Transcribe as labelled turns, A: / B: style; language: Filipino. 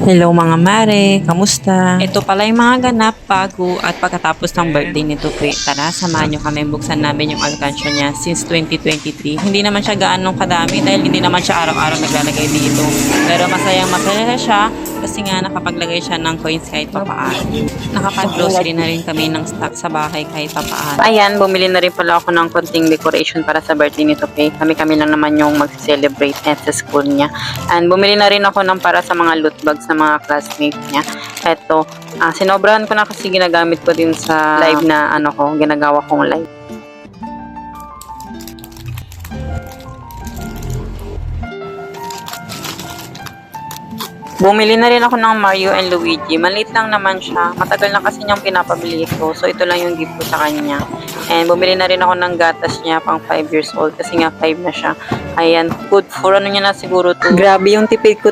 A: Hello mga mare, kamusta? Ito pala yung mga ganap bago at pagkatapos ng birthday nito pre. Tara, samahan nyo kami, buksan namin yung alkansya niya since 2023. Hindi naman siya gaanong kadami dahil hindi naman siya araw-araw naglalagay dito. Pero masayang masaya siya kasi nga nakapaglagay siya ng coins kahit papaano. Nakapag-grocery na rin kami ng stock sa bahay kahit papaano. Ayan, bumili na rin pala ako ng konting decoration para sa birthday nito pre. Kami-kami lang naman yung mag-celebrate at sa school niya. And bumili na rin ako ng para sa mga loot bags sa mga classmates niya. Eto, sinobrahan ko na kasi ginagamit ko din sa live na ginagawa kong live. Bumili na rin ako ng Mario and Luigi. Maliit lang naman siya. Matagal na kasi niyang pinapabili ko. So, ito lang yung gift ko sa kanya. And bumili na rin ako ng gatas niya pang 5 years old kasi nga 5 na siya. Ayan, good for ano niya na siguro to. Grabe yung tipid ko,